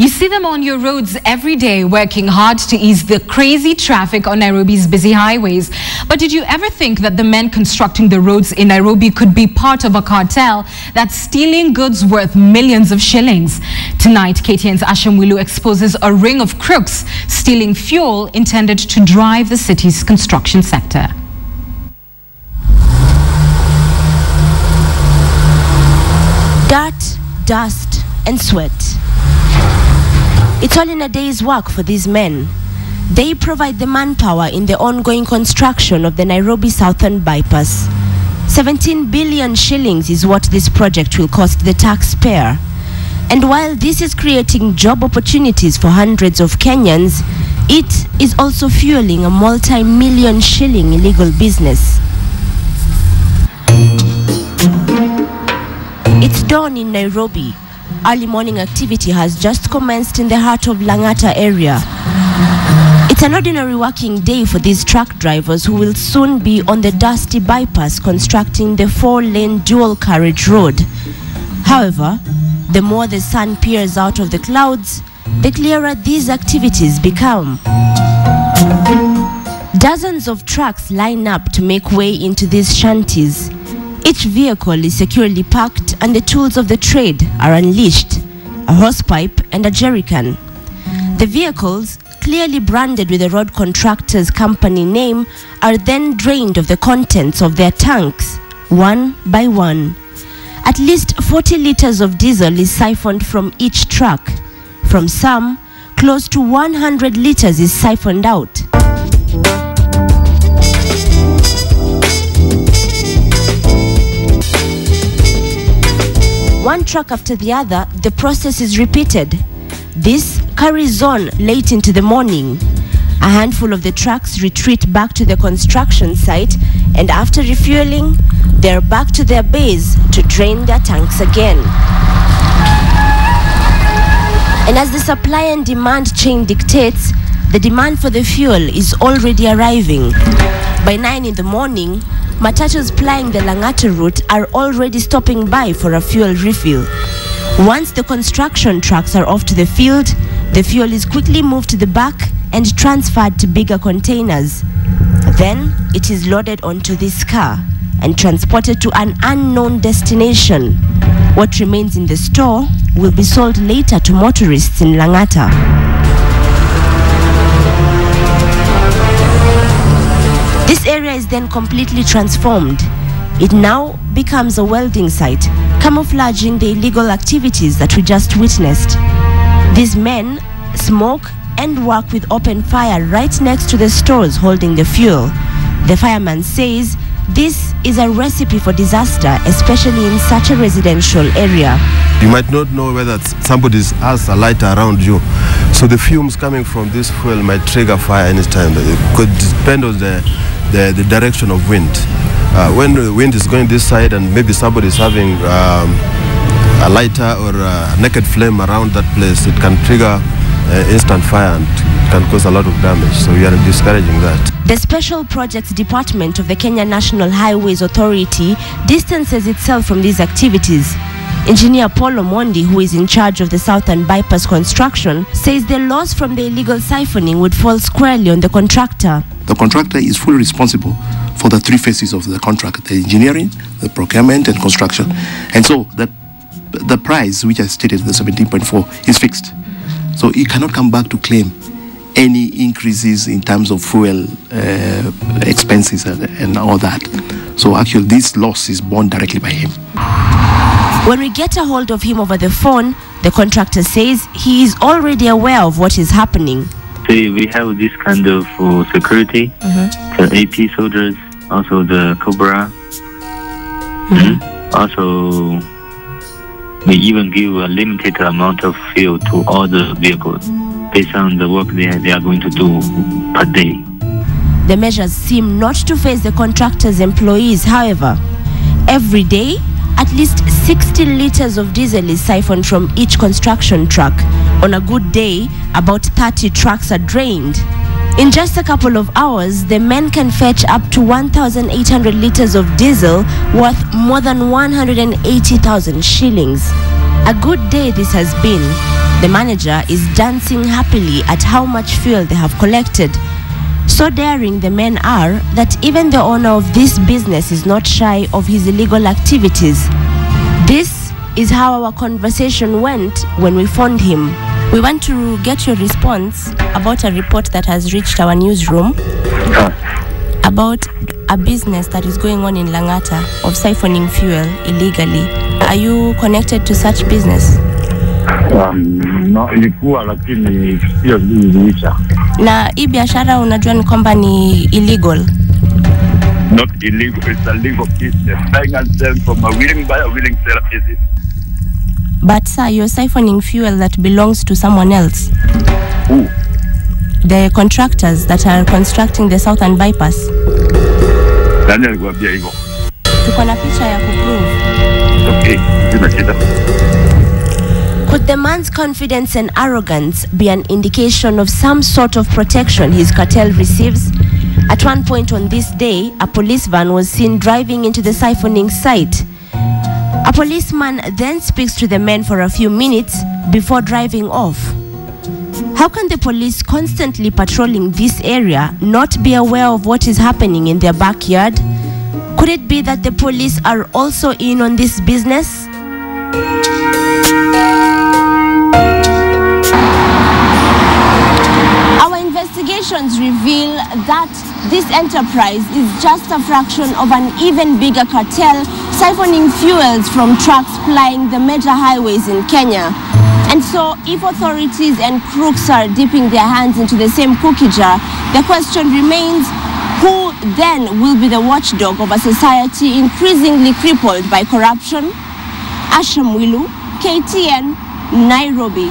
You see them on your roads every day, working hard to ease the crazy traffic on Nairobi's busy highways. But did you ever think that the men constructing the roads in Nairobi could be part of a cartel that's stealing goods worth millions of shillings? Tonight, KTN's Asha Mwilu exposes a ring of crooks stealing fuel intended to drive the city's construction sector. Dirt, dust, and sweat. It's all in a day's work for these men. They provide the manpower in the ongoing construction of the Nairobi Southern Bypass. 17 billion shillings is what this project will cost the taxpayer. And while this is creating job opportunities for hundreds of Kenyans, it is also fueling a multi-million shilling illegal business. It's dawn in Nairobi. Early morning activity has just commenced in the heart of Langata area. It's an ordinary working day for these truck drivers who will soon be on the dusty bypass constructing the 4-lane dual carriage road. However, the more the sun peers out of the clouds, the clearer these activities become. Dozens of trucks line up to make way into these shanties. Each vehicle is securely parked and the tools of the trade are unleashed, a hosepipe and a jerrycan. The vehicles, clearly branded with the road contractor's company name, are then drained of the contents of their tanks, one by one. At least 40 liters of diesel is siphoned from each truck. From some, close to 100 liters is siphoned out. One truck after the other, the process is repeated. This carries on late into the morning. A handful of the trucks retreat back to the construction site, and after refueling, they're back to their base to drain their tanks again. And as the supply and demand chain dictates, the demand for the fuel is already arriving. By 9 in the morning, matatus plying the Langata route are already stopping by for a fuel refill. Once the construction trucks are off to the field, the fuel is quickly moved to the back and transferred to bigger containers. Then it is loaded onto this car and transported to an unknown destination. What remains in the store will be sold later to motorists in Langata. This area is then completely transformed. It now becomes a welding site, camouflaging the illegal activities that we just witnessed. These men smoke and work with open fire right next to the stores holding the fuel. The fireman says this is a recipe for disaster, especially in such a residential area. You might not know whether somebody has a lighter around you. So the fumes coming from this fuel might trigger fire anytime. It could depend on the direction of wind. When the wind is going this side and maybe somebody is having a lighter or a naked flame around that place, it can trigger instant fire and can cause a lot of damage. So we are discouraging that. The Special Projects Department of the Kenya National Highways Authority distances itself from these activities. Engineer Paul Omondi, who is in charge of the Southern Bypass construction, says the loss from the illegal siphoning would fall squarely on the contractor. The contractor is fully responsible for the 3 phases of the contract: the engineering, the procurement, and construction. And so the price, which I stated, the 17.4, is fixed. So he cannot come back to claim any increases in terms of fuel expenses and all that. So actually this loss is borne directly by him. When we get a hold of him over the phone, the contractor says he is already aware of what is happening. So we have this kind of security, the AP soldiers, also the Cobra. Also, we even give a limited amount of fuel to all the vehicles based on the work they are going to do per day. The measures seem not to face the contractor's employees, however. Every day, at least 60 liters of diesel is siphoned from each construction truck. On a good day, about 30 trucks are drained. In just a couple of hours, the men can fetch up to 1,800 liters of diesel worth more than 180,000 shillings. A good day this has been. The manager is dancing happily at how much fuel they have collected. So daring the men are that even the owner of this business is not shy of his illegal activities. This is how our conversation went when we phoned him. We want to get your response about a report that has reached our newsroom about a business that is going on in Langata of siphoning fuel illegally. Are you connected to such business? No, ilikuwa lakini sio iliisha. Na hii biashara unajua ni kwamba ni illegal? Not illegal, it's a legal business. Buying and selling from a willing buyer, willing seller business. But sir, you're siphoning fuel that belongs to someone else. Who? The contractors that are constructing the southern bypass. Nani alikuambia hivyo? Tuko na picha ya kuprove. Okay, sina shida. Could the man's confidence and arrogance be an indication of some sort of protection his cartel receives? At one point on this day, a police van was seen driving into the siphoning site. A policeman then speaks to the men for a few minutes before driving off. How can the police constantly patrolling this area not be aware of what is happening in their backyard? Could it be that the police are also in on this business? Our investigations reveal that this enterprise is just a fraction of an even bigger cartel siphoning fuels from trucks plying the major highways in Kenya. And so, if authorities and crooks are dipping their hands into the same cookie jar, the question remains, who then will be the watchdog of a society increasingly crippled by corruption? Asha Mwilu, KTN, Nairobi.